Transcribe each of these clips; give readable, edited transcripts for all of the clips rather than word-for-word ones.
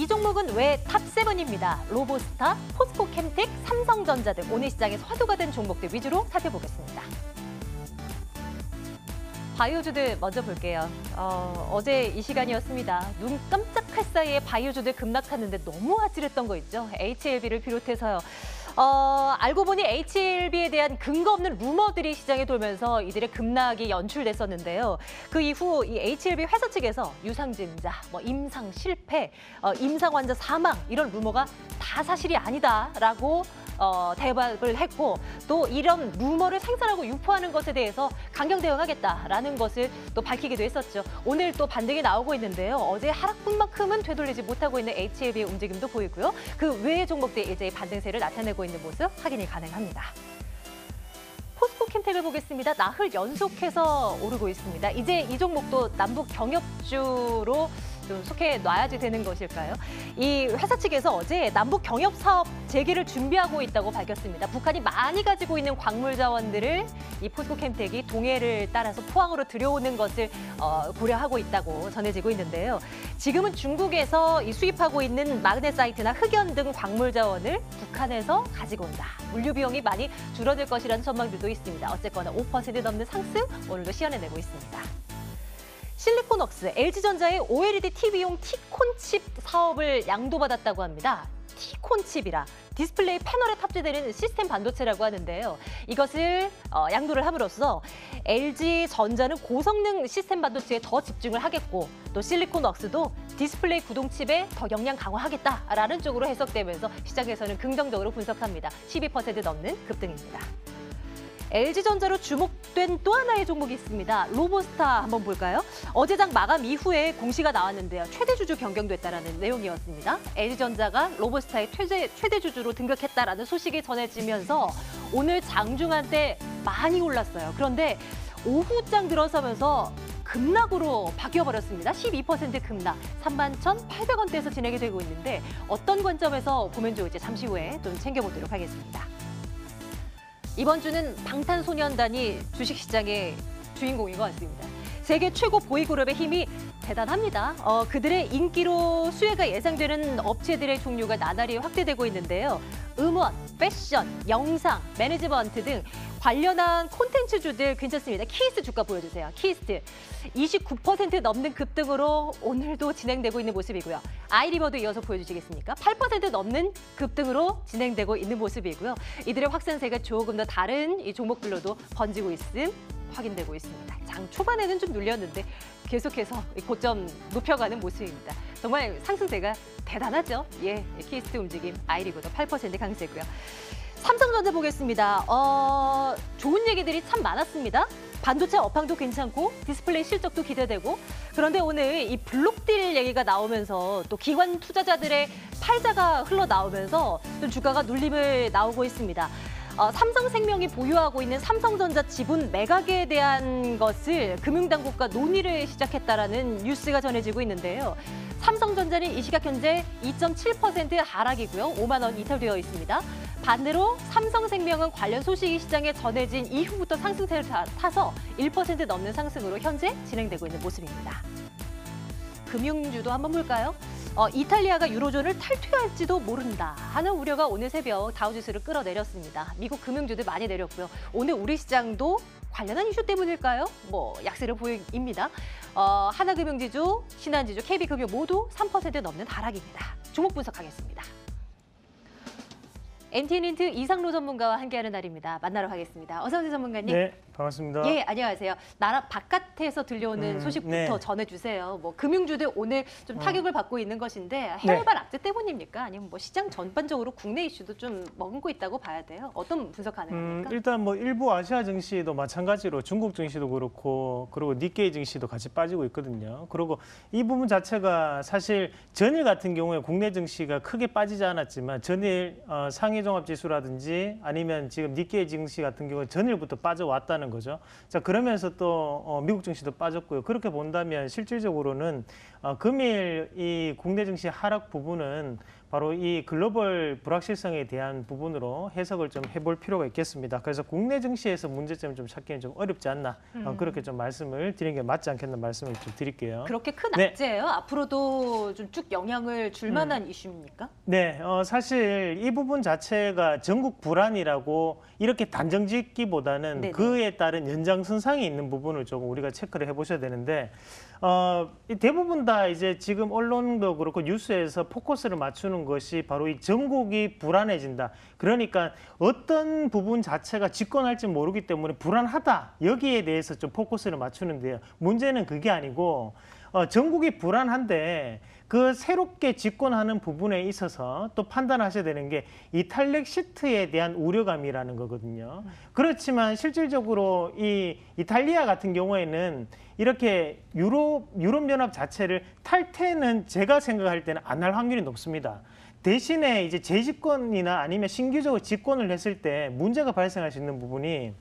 이 종목은 왜 탑7입니다. 로보스타, 포스코캠텍, 삼성전자 등 오늘 시장에서 화두가 된 종목들 위주로 살펴보겠습니다. 바이오주들 먼저 볼게요. 어제 이 시간이었습니다. 눈 깜짝할 사이에 바이오주들 급락하는데 너무 아찔했던 거 있죠. HLB를 비롯해서요. 알고 보니 HLB에 대한 근거 없는 루머들이 시장에 돌면서 이들의 급락이 연출됐었는데요. 그 이후 이 HLB 회사 측에서 유상증자, 임상 실패, 임상 환자 사망 이런 루머가 다 사실이 아니다라고 대박을 했고 또 이런 루머를 생산하고 유포하는 것에 대해서 강경 대응하겠다라는 것을 또 밝히기도 했었죠. 오늘 또 반등이 나오고 있는데요. 어제 하락분만큼은 되돌리지 못하고 있는 HLB의 움직임도 보이고요. 그 외의 종목들이 이제 반등세를 나타내고 있는 모습 확인이 가능합니다. 포스코캠텍을 보겠습니다. 나흘 연속해서 오르고 있습니다. 이제 이 종목도 남북 경협주로 좀 속해 놔야지 되는 것일까요? 이 회사 측에서 어제 남북 경협 사업 재개를 준비하고 있다고 밝혔습니다. 북한이 많이 가지고 있는 광물 자원들을 이 포스코캠텍이 동해를 따라서 포항으로 들여오는 것을 고려하고 있다고 전해지고 있는데요. 지금은 중국에서 이 수입하고 있는 마그네사이트나 흑연 등 광물 자원을 북한에서 가지고 온다. 물류 비용이 많이 줄어들 것이라는 전망들도 있습니다. 어쨌거나 5% 넘는 상승 오늘도 시연해내고 있습니다. 실리콘웍스, LG전자의 OLED TV용 T콘칩 사업을 양도받았다고 합니다. T콘칩이라 디스플레이 패널에 탑재되는 시스템 반도체라고 하는데요. 이것을 양도를 함으로써 LG전자는 고성능 시스템 반도체에 더 집중을 하겠고 또 실리콘웍스도 디스플레이 구동칩에 더 역량 강화하겠다라는 쪽으로 해석되면서 시장에서는 긍정적으로 분석합니다. 12% 넘는 급등입니다. LG전자로 주목된 또 하나의 종목이 있습니다. 로보스타 한번 볼까요? 어제장 마감 이후에 공시가 나왔는데요. 최대 주주 변경됐다라는 내용이었습니다. LG전자가 로보스타의 최대 주주로 등극했다라는 소식이 전해지면서 오늘 장중한때 많이 올랐어요. 그런데 오후장 들어서면서 급락으로 바뀌어버렸습니다. 12% 급락, 31,800원대에서 진행이 되고 있는데 어떤 관점에서 보면 좋을지 잠시 후에 좀 챙겨보도록 하겠습니다. 이번 주는 방탄소년단이 주식시장의 주인공인 것 같습니다. 세계 최고 보이그룹의 힘이 대단합니다. 그들의 인기로 수혜가 예상되는 업체들의 종류가 나날이 확대되고 있는데요. 음원, 패션, 영상, 매니지먼트 등 관련한 콘텐츠주들 괜찮습니다. 키스트 주가 보여주세요. 키스트 29% 넘는 급등으로 오늘도 진행되고 있는 모습이고요. 아이리버도 이어서 보여주시겠습니까? 8% 넘는 급등으로 진행되고 있는 모습이고요. 이들의 확산세가 조금 더 다른 이 종목들로도 번지고 있음 확인되고 있습니다. 장 초반에는 좀 눌렸는데 계속해서 고점 높여가는 모습입니다. 정말 상승세가 대단하죠? 예, 키스트 움직임, 아이리버도 8% 강세고요. 삼성전자 보겠습니다. 좋은 얘기들이 참 많았습니다. 반도체 업황도 괜찮고 디스플레이 실적도 기대되고 그런데 오늘 이 블록딜 얘기가 나오면서 또 기관 투자자들의 팔자가 흘러나오면서 좀 주가가 눌림을 나오고 있습니다. 삼성생명이 보유하고 있는 삼성전자 지분 매각에 대한 것을 금융당국과 논의를 시작했다라는 뉴스가 전해지고 있는데요. 삼성전자는 이 시각 현재 2.7% 하락이고요. 5만 원 이탈되어 있습니다. 반대로 삼성생명은 관련 소식이 시장에 전해진 이후부터 상승세를 타서 1% 넘는 상승으로 현재 진행되고 있는 모습입니다. 금융주도 한번 볼까요? 이탈리아가 유로존을 탈퇴할지도 모른다 하는 우려가 오늘 새벽 다우지수를 끌어내렸습니다. 미국 금융주들 많이 내렸고요. 오늘 우리 시장도 관련한 이슈 때문일까요? 약세를 보입니다. 하나금융지주, 신한지주, KB금융 모두 3% 넘는 하락입니다. 종목 분석하겠습니다. NTN인트 이상로 전문가와 함께하는 날입니다. 만나러 가겠습니다. 어서 오세요, 전문가님. 네, 반갑습니다. 예, 안녕하세요. 나라 바깥에서 들려오는 소식부터 네. 전해주세요. 금융주들 오늘 좀 타격을 받고 있는 것인데 해외발 악재 때문입니까? 아니면 시장 전반적으로 국내 이슈도 좀 머금고 있다고 봐야 돼요? 어떤 분석 가능합니까? 일단 일부 아시아 증시도 마찬가지로 중국 증시도 그렇고 그리고 니케이 증시도 같이 빠지고 있거든요. 그리고 이 부분 자체가 사실 전일 같은 경우에 국내 증시가 크게 빠지지 않았지만 전일 상해 종합지수라든지 아니면 지금 니케이 증시 같은 경우에 전일부터 빠져왔다는 거죠. 자, 그러면서 또 미국 증시도 빠졌고요. 그렇게 본다면 실질적으로는 금일 이 국내 증시 하락 부분은 바로 이 글로벌 불확실성에 대한 부분으로 해석을 좀 해볼 필요가 있겠습니다. 그래서 국내 증시에서 문제점을 좀 찾기는 좀 어렵지 않나 그렇게 좀 말씀을 드리는 게 맞지 않겠나 말씀을 좀 드릴게요. 그렇게 큰 네. 악재예요? 앞으로도 좀 쭉 영향을 줄 만한 이슈입니까? 네, 사실 이 부분 자체가 전국 불안이라고 이렇게 단정 짓기보다는 네네. 그에 따른 연장선상에 있는 부분을 조금 우리가 체크를 해보셔야 되는데 대부분 다 이제 지금 언론도 그렇고 뉴스에서 포커스를 맞추는 것이 바로 이 전국이 불안해진다. 그러니까 어떤 부분 자체가 집권할지 모르기 때문에 불안하다. 여기에 대해서 좀 포커스를 맞추는데요. 문제는 그게 아니고 전국이 불안한데 그 새롭게 집권하는 부분에 있어서 또 판단하셔야 되는 게 이탈렉 시트에 대한 우려감이라는 거거든요. 그렇지만 실질적으로 이 이탈리아 같은 경우에는 이렇게 유럽연합 자체를 탈퇴는 제가 생각할 때는 안 할 확률이 높습니다. 대신에 이제 재집권이나 아니면 신규적으로 집권을 했을 때 문제가 발생할 수 있는 부분이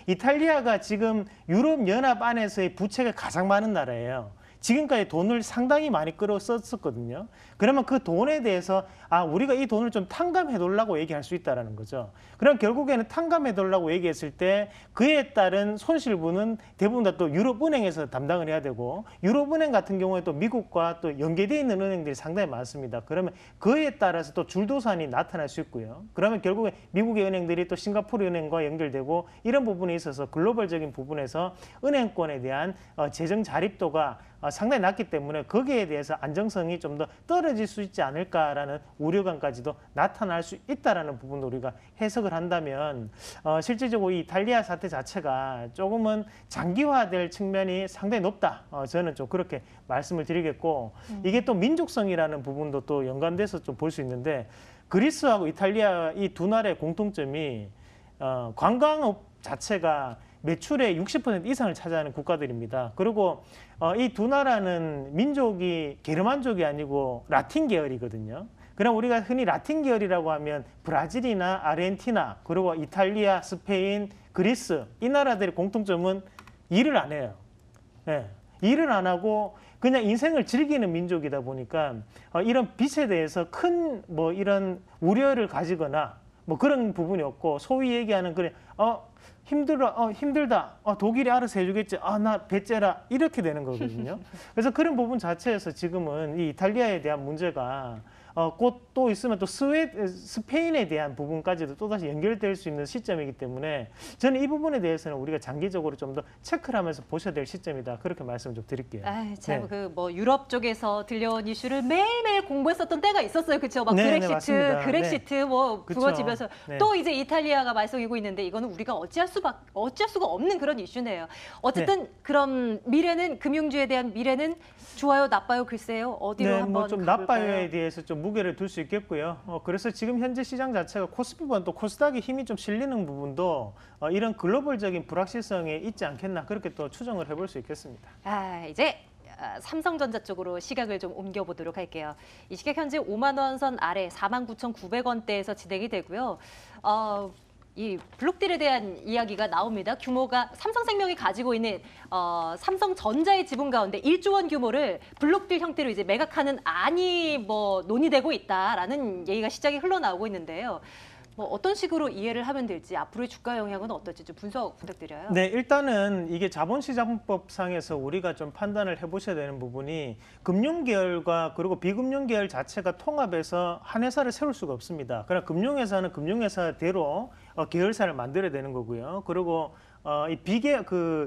이탈리아가 지금 유럽연합 안에서의 부채가 가장 많은 나라예요. 지금까지 돈을 상당히 많이 끌어 썼었거든요. 그러면 그 돈에 대해서 우리가 이 돈을 좀 탕감해 달라고 얘기할 수 있다는 거죠. 그럼 결국에는 탕감해 달라고 얘기했을 때 그에 따른 손실분은 대부분 다 또 유럽은행에서 담당을 해야 되고 유럽은행 같은 경우에 또 미국과 또 연계되어 있는 은행들이 상당히 많습니다. 그러면 그에 따라서 또 줄도산이 나타날 수 있고요. 그러면 결국에 미국의 은행들이 또 싱가포르 은행과 연결되고 이런 부분에 있어서 글로벌적인 부분에서 은행권에 대한 재정 자립도가 상당히 낮기 때문에 거기에 대해서 안정성이 좀 더 떨어질 수 있지 않을까라는 우려감까지도 나타날 수 있다라는 부분도 우리가 해석을 한다면 실질적으로 이 이탈리아 사태 자체가 조금은 장기화될 측면이 상당히 높다. 저는 좀 그렇게 말씀을 드리겠고 이게 또 민족성이라는 부분도 또 연관돼서 좀 볼 수 있는데 그리스하고 이탈리아 이 두 나라의 공통점이 관광업 자체가 매출의 60% 이상을 차지하는 국가들입니다. 그리고 이 두 나라는 민족이 게르만족이 아니고 라틴 계열이거든요. 그럼 우리가 흔히 라틴 계열이라고 하면 브라질이나 아르헨티나 그리고 이탈리아, 스페인, 그리스 이 나라들의 공통점은 일을 안 해요. 네. 일을 안 하고 그냥 인생을 즐기는 민족이다 보니까 이런 빚에 대해서 큰 뭐 이런 우려를 가지거나 뭐 그런 부분이 없고 소위 얘기하는 그래 힘들다. 독일이 알아서 해주겠지. 나 배째라. 이렇게 되는 거거든요. 그래서 그런 부분 자체에서 지금은 이 이탈리아에 대한 문제가 곧 또 있으면 또 스페인에 대한 부분까지도 또다시 연결될 수 있는 시점이기 때문에 저는 이 부분에 대해서는 우리가 장기적으로 좀 더 체크를 하면서 보셔야 될 시점이다. 그렇게 말씀 좀 드릴게요. 참, 네. 그 뭐 유럽 쪽에서 들려온 이슈를 매일매일 공부했었던 때가 있었어요. 그렇죠? 막 네, 그렉시트, 그렉시트 뭐 그쵸. 부어지면서 네. 또 이제 이탈리아가 말썽이고 있는데 이거는 우리가 어찌할 수가 없는 그런 이슈네요. 어쨌든 그럼 미래는 금융주에 대한 미래는 좋아요, 나빠요, 글쎄요. 어디로 네, 한번 뭐 좀 가볼까요? 나빠요에 대해서 좀 무게를 둘 수 있겠고요. 그래서 지금 현재 시장 자체가 코스피보다 또 코스닥이 힘이 좀 실리는 부분도 이런 글로벌적인 불확실성에 있지 않겠나 그렇게 또 추정을 해볼 수 있겠습니다. 이제 삼성전자 쪽으로 시각을 좀 옮겨보도록 할게요. 이 시각 현재 5만 원 선 아래 49,900원대에서 진행이 되고요. 이 블록딜에 대한 이야기가 나옵니다. 규모가 삼성생명이 가지고 있는 삼성전자의 지분 가운데 1조 원 규모를 블록딜 형태로 이제 매각하는 안이 뭐 논의되고 있다라는 얘기가 시장에 흘러나오고 있는데요. 뭐 어떤 식으로 이해를 하면 될지 앞으로의 주가 영향은 어떨지 좀 분석 부탁드려요. 네, 일단은 이게 자본시장법상에서 우리가 좀 판단을 해보셔야 되는 부분이 금융계열과 그리고 비금융계열 자체가 통합해서 한 회사를 세울 수가 없습니다. 그러나 금융회사는 금융회사대로 계열사를 만들어야 되는 거고요. 그리고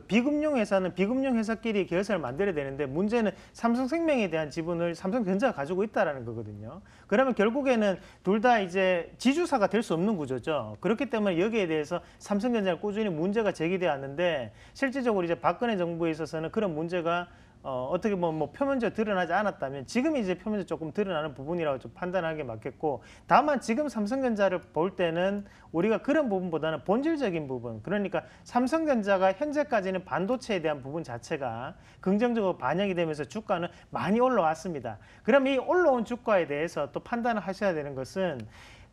비금융회사는 비금융회사끼리 계열사를 만들어야 되는데 문제는 삼성생명에 대한 지분을 삼성전자가 가지고 있다는 거거든요. 그러면 결국에는 둘 다 이제 지주사가 될 수 없는 구조죠. 그렇기 때문에 여기에 대해서 삼성전자가 꾸준히 문제가 제기되어 왔는데 실질적으로 이제 박근혜 정부에 있어서는 그런 문제가 어떻게 뭐 표면적으로 드러나지 않았다면 지금 이제 표면적으로 조금 드러나는 부분이라고 좀 판단하는 게 맞겠고 다만 지금 삼성전자를 볼 때는 우리가 그런 부분보다는 본질적인 부분 그러니까 삼성전자가 현재까지는 반도체에 대한 부분 자체가 긍정적으로 반영이 되면서 주가는 많이 올라왔습니다. 그럼 이 올라온 주가에 대해서 또 판단을 하셔야 되는 것은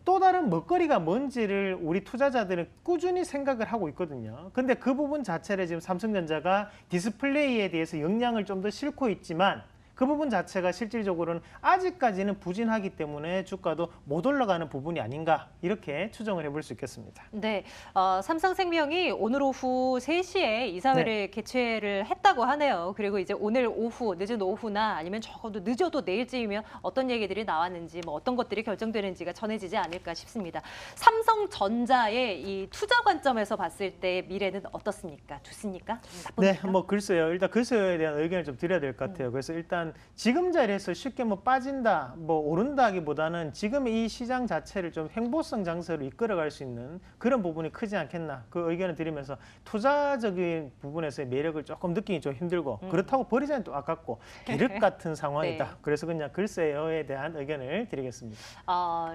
또 다른 먹거리가 뭔지를 우리 투자자들은 꾸준히 생각을 하고 있거든요. 근데 그 부분 자체를 지금 삼성전자가 디스플레이에 대해서 역량을 좀 더 싣고 있지만 그 부분 자체가 실질적으로는 아직까지는 부진하기 때문에 주가도 못 올라가는 부분이 아닌가 이렇게 추정을 해볼 수 있겠습니다. 네, 삼성생명이 오늘 오후 3시에 이사회를 개최를 했다고 하네요. 그리고 이제 오늘 오후, 늦은 오후나 아니면 적어도 늦어도 내일쯤이면 어떤 얘기들이 나왔는지 뭐 어떤 것들이 결정되는지가 전해지지 않을까 싶습니다. 삼성전자의 이 투자 관점에서 봤을 때 미래는 어떻습니까? 좋습니까? 나쁩니까? 네, 뭐 글쎄요. 일단 글쎄요에 대한 의견을 좀 드려야 될 것 같아요. 그래서 일단 지금 자리에서 쉽게 뭐 빠진다, 뭐 오른다기보다는 지금 이 시장 자체를 좀 횡보성 장세로 이끌어갈 수 있는 그런 부분이 크지 않겠나 그 의견을 드리면서 투자적인 부분에서의 매력을 조금 느끼기 좀 힘들고 그렇다고 버리자니 또 아깝고 기륵 같은 상황이다. 네. 그래서 그냥 글쎄요에 대한 의견을 드리겠습니다.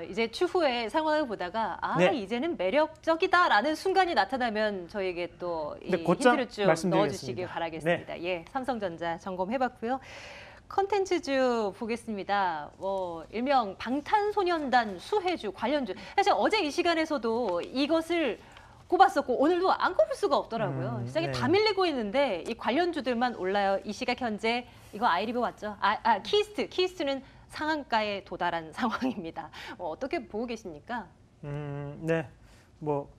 이제 추후에 상황을 보다가 네. 이제는 매력적이다라는 순간이 나타나면 저에게 또 이 네, 곧장 힌트를 좀 말씀드리겠습니다. 넣어주시길 바라겠습니다. 예, 삼성전자 점검해봤고요. 컨텐츠주 보겠습니다. 일명 방탄소년단 수혜주 관련주. 사실 어제 이 시간에서도 이것을 꼽았었고 오늘도 안 꼽을 수가 없더라고요. 시장이 네. 다 밀리고 있는데 이 관련주들만 올라요. 이 시각 현재 이거 아이리뷰 왔죠? 키스트는 상한가에 도달한 상황입니다. 어떻게 보고 계십니까? 네, 뭐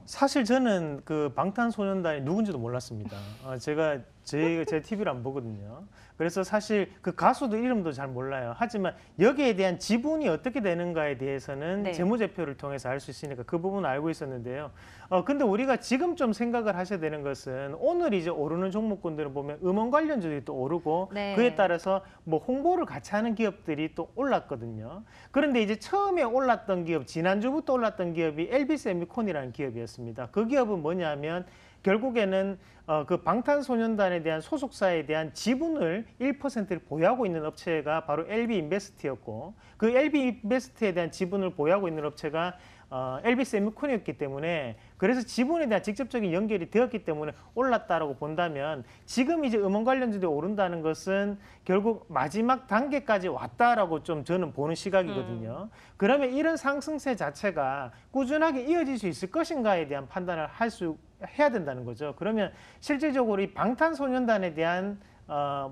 사실 저는 그 방탄소년단이 누군지도 몰랐습니다. 제가 제 TV를 안 보거든요. 그래서 사실 그 가수도 이름도 잘 몰라요. 하지만 여기에 대한 지분이 어떻게 되는가에 대해서는 네. 재무제표를 통해서 알 수 있으니까 그 부분은 알고 있었는데요. 근데 우리가 지금 좀 생각을 하셔야 되는 것은 오늘 이제 오르는 종목군들을 보면 음원 관련주들이 또 오르고 네. 그에 따라서 뭐 홍보를 같이 하는 기업들이 또 올랐거든요. 그런데 이제 처음에 올랐던 기업, 지난주부터 올랐던 기업이 엘비스앤미콘이라는 기업이었습니다. 그 기업은 뭐냐면 결국에는 그 방탄소년단에 대한 소속사에 대한 지분을 1%를 보유하고 있는 업체가 바로 LB인베스트였고 그 LB인베스트에 대한 지분을 보유하고 있는 업체가 엘비스앤미콘이었기 때문에 그래서 지분에 대한 직접적인 연결이 되었기 때문에 올랐다라고 본다면 지금 이제 음원 관련주들이 오른다는 것은 결국 마지막 단계까지 왔다라고 좀 저는 보는 시각이거든요. 그러면 이런 상승세 자체가 꾸준하게 이어질 수 있을 것인가에 대한 판단을 해야 된다는 거죠. 그러면 실질적으로 이 방탄소년단에 대한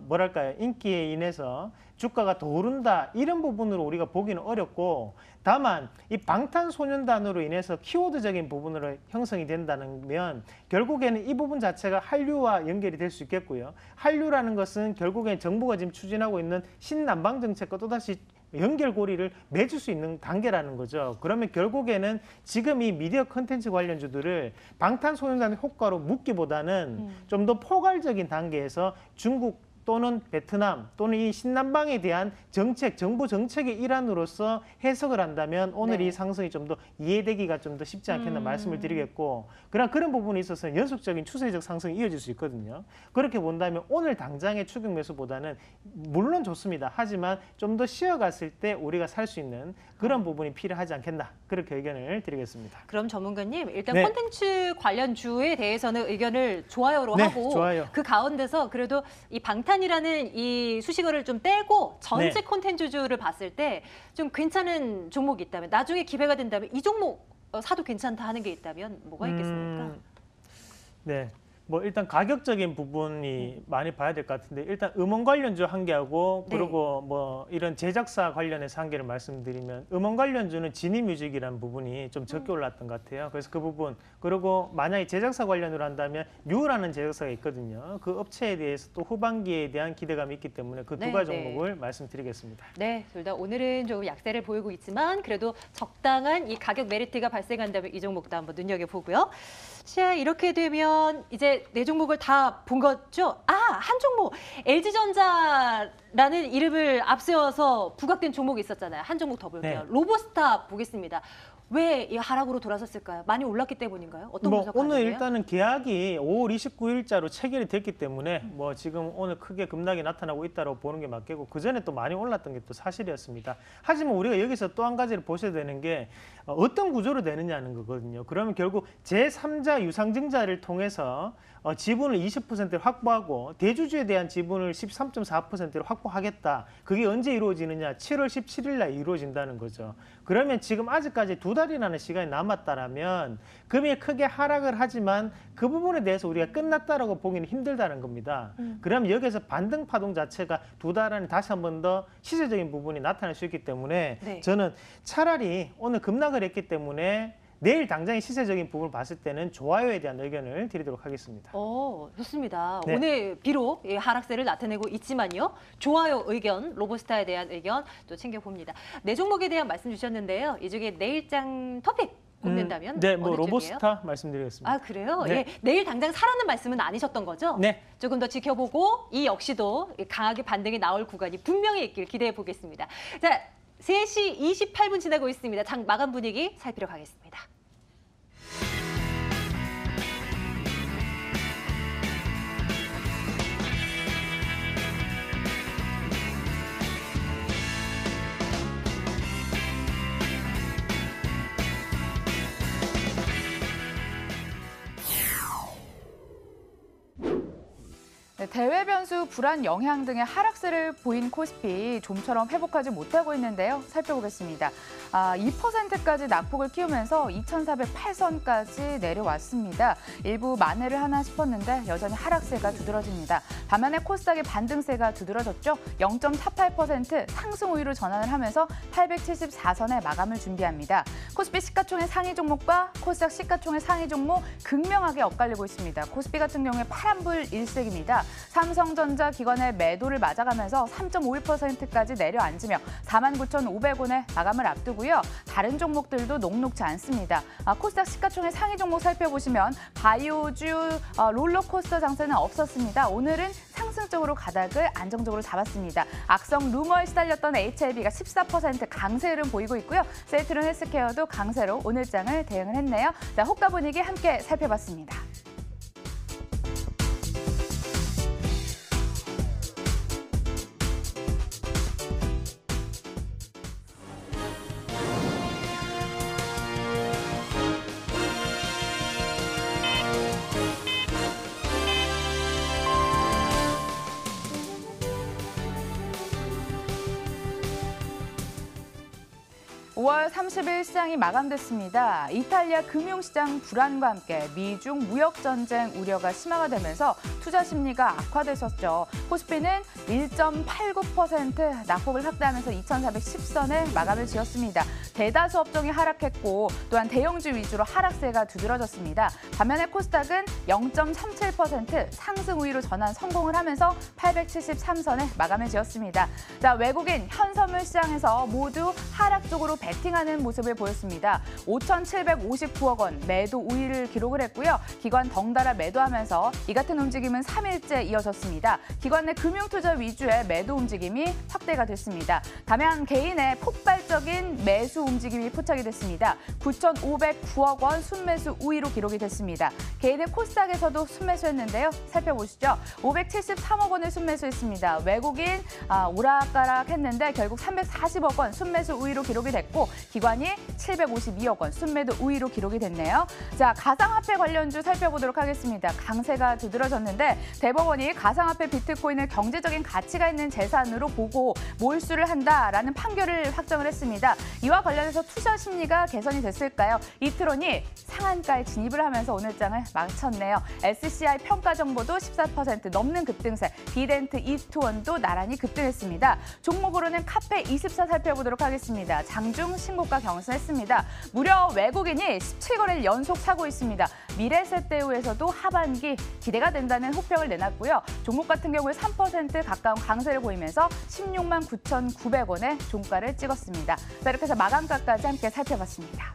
뭐랄까요, 인기에 인해서 주가가 더 오른다 이런 부분으로 우리가 보기는 어렵고 다만 이 방탄소년단으로 인해서 키워드적인 부분으로 형성이 된다면 결국에는 이 부분 자체가 한류와 연결이 될 수 있겠고요. 한류라는 것은 결국엔 정부가 지금 추진하고 있는 신남방 정책과 또다시 연결고리를 맺을 수 있는 단계라는 거죠. 그러면 결국에는 지금 이 미디어 컨텐츠 관련주들을 방탄소년단의 효과로 묶기보다는 좀 더 포괄적인 단계에서 중국 또는 베트남 또는 이 신남방에 대한 정책, 정부 정책의 일환으로서 해석을 한다면 오늘 네. 이 상승이 좀 더 이해되기가 좀 더 쉽지 않겠나 말씀을 드리겠고 그런 부분에 있어서 연속적인 추세적 상승이 이어질 수 있거든요. 그렇게 본다면 오늘 당장의 추격 매수보다는 물론 좋습니다. 하지만 좀 더 쉬어갔을 때 우리가 살 수 있는 그런 부분이 필요하지 않겠나 그렇게 의견을 드리겠습니다. 그럼 전문가님 일단 네. 콘텐츠 관련주에 대해서는 의견을 좋아요로 네, 하고 좋아요. 그 가운데서 그래도 이 방탄이라는 이 수식어를 좀 떼고 전체 네. 콘텐츠주를 봤을 때 좀 괜찮은 종목이 있다면 나중에 기회가 된다면 이 종목 사도 괜찮다 하는 게 있다면 뭐가 있겠습니까? 네. 뭐 일단 가격적인 부분이 많이 봐야 될 것 같은데 일단 음원 관련주 한 개하고 네. 그리고 뭐 이런 제작사 관련해서 한 개를 말씀드리면 음원 관련주는 지니뮤직이라는 부분이 좀 적게 올랐던 것 같아요. 그래서 그 부분 그리고 만약에 제작사 관련으로 한다면 뮤라는 제작사가 있거든요. 그 업체에 대해서 또 후반기에 대한 기대감이 있기 때문에 그 두 가지 종목을 말씀드리겠습니다. 네, 둘 다 오늘은 조금 약세를 보이고 있지만 그래도 적당한 이 가격 메리트가 발생한다면 이 종목도 한번 눈여겨보고요. 자, 이렇게 되면 이제 네 종목을 다 본 거죠? 한 종목 LG전자라는 이름을 앞세워서 부각된 종목이 있었잖아요. 한 종목 더 볼게요. 네. 로보스타 보겠습니다. 왜 이 하락으로 돌아섰을까요? 많이 올랐기 때문인가요? 어떤 뭐 분석하는데요? 오늘 일단은 계약이 5월 29일자로 체결이 됐기 때문에 뭐 지금 오늘 크게 급락이 나타나고 있다고 보는 게 맞겠고 그 전에 또 많이 올랐던 게 또 사실이었습니다. 하지만 우리가 여기서 또 한 가지를 보셔야 되는 게 어떤 구조로 되느냐는 거거든요. 그러면 결국 제3자 유상증자를 통해서 지분을 20%를 확보하고 대주주에 대한 지분을 13.4%를 확보하겠다. 그게 언제 이루어지느냐? 7월 17일 날 이루어진다는 거죠. 그러면 지금 아직까지 두 달이라는 시간이 남았다라면 금액이 크게 하락을 하지만 그 부분에 대해서 우리가 끝났다라고 보기는 힘들다는 겁니다. 그럼 여기서 반등 파동 자체가 2달 안에 다시 한 번 더 시세적인 부분이 나타날 수 있기 때문에 네. 저는 차라리 오늘 급락을 했기 때문에 내일 당장의 시세적인 부분을 봤을 때는 좋아요에 대한 의견을 드리도록 하겠습니다. 좋습니다. 네. 오늘 비록 하락세를 나타내고 있지만요. 좋아요 의견, 로보스타에 대한 의견 또 챙겨봅니다. 네 종목에 대한 말씀 주셨는데요. 이 중에 내일장 토픽 꼽는다면 네, 어느 쪽이에요? 로보스타 말씀드리겠습니다. 아, 그래요? 네. 예, 내일 당장 사라는 말씀은 아니셨던 거죠? 네. 조금 더 지켜보고 이 역시도 강하게 반등이 나올 구간이 분명히 있길 기대해 보겠습니다. 자, 3시 28분 지나고 있습니다. 장 마감 분위기 살피러 가겠습니다. 네, 대외 변수 불안 영향 등의 하락세를 보인 코스피 좀처럼 회복하지 못하고 있는데요. 살펴보겠습니다. 2%까지 낙폭을 키우면서 2,408선까지 내려왔습니다. 일부 만회를 하나 싶었는데 여전히 하락세가 두드러집니다. 반면에 코스닥의 반등세가 두드러졌죠. 0.48% 상승 우위로 전환을 하면서 874선에 마감을 준비합니다. 코스피 시가총액 상위 종목과 코스닥 시가총액 상위 종목 극명하게 엇갈리고 있습니다. 코스피 같은 경우에 파란불 일색입니다. 삼성전자 기관의 매도를 맞아가면서 3.51%까지 내려앉으며 49,500원에 마감을 앞두고요. 다른 종목들도 녹록지 않습니다. 코스닥 시가총액 상위 종목 살펴보시면 바이오주 롤러코스터 장세는 없었습니다. 오늘은 상승적으로 가닥을 안정적으로 잡았습니다. 악성 루머에 시달렸던 HLB가 14% 강세 흐름 보이고 있고요. 셀트론 헬스케어도 강세로 오늘장을 대응을 했네요. 자, 호가 분위기 함께 살펴봤습니다. 5월 30일 시장이 마감됐습니다. 이탈리아 금융시장 불안과 함께 미중 무역전쟁 우려가 심화가 되면서 투자 심리가 악화됐었죠. 코스피는 1.89% 낙폭을 확대하면서 2,410선에 마감을 지었습니다. 대다수 업종이 하락했고 또한 대형주 위주로 하락세가 두드러졌습니다. 반면에 코스닥은 0.37% 상승 우위로 전환 성공을 하면서 873선에 마감을 지었습니다. 자, 외국인 현선물 시장에서 모두 하락 쪽으로 베팅하는 모습을 보였습니다. 5,759억 원 매도 우위를 기록을 했고요. 기관 덩달아 매도하면서 이 같은 움직임은 3일째 이어졌습니다. 기관 내 금융투자 위주의 매도 움직임이 확대가 됐습니다. 다만 개인의 폭발적인 매수 움직임이 포착이 됐습니다. 9,509억 원 순매수 우위로 기록이 됐습니다. 개인의 코스닥에서도 순매수했는데요. 살펴보시죠. 573억 원을 순매수했습니다. 외국인 오락가락 했는데 결국 340억 원 순매수 우위로 기록이 됐고 기관이 752억 원 순매도 우위로 기록이 됐네요. 자, 가상화폐 관련주 살펴보도록 하겠습니다. 강세가 두드러졌는데 대법원이 가상화폐 비트코인을 경제적인 가치가 있는 재산으로 보고 몰수를 한다라는 판결을 확정을 했습니다. 이와 관련해서 투자 심리가 개선이 됐을까요? 이트론이 상한가에 진입을 하면서 오늘장을 마쳤네요. SCI 평가 정보도 14% 넘는 급등세, 비덴트 이스트원도 나란히 급등했습니다. 종목으로는 카페24 살펴보도록 하겠습니다. 장중 신고가 경신했습니다. 무려 외국인이 17거래를 연속 사고 있습니다. 미래세대우에서도 하반기 기대가 된다는 호평을 내놨고요. 종목 같은 경우에 3% 가까운 강세를 보이면서 16만 9,900원의 종가를 찍었습니다. 자, 이렇게 해서 마감가까지 함께 살펴봤습니다.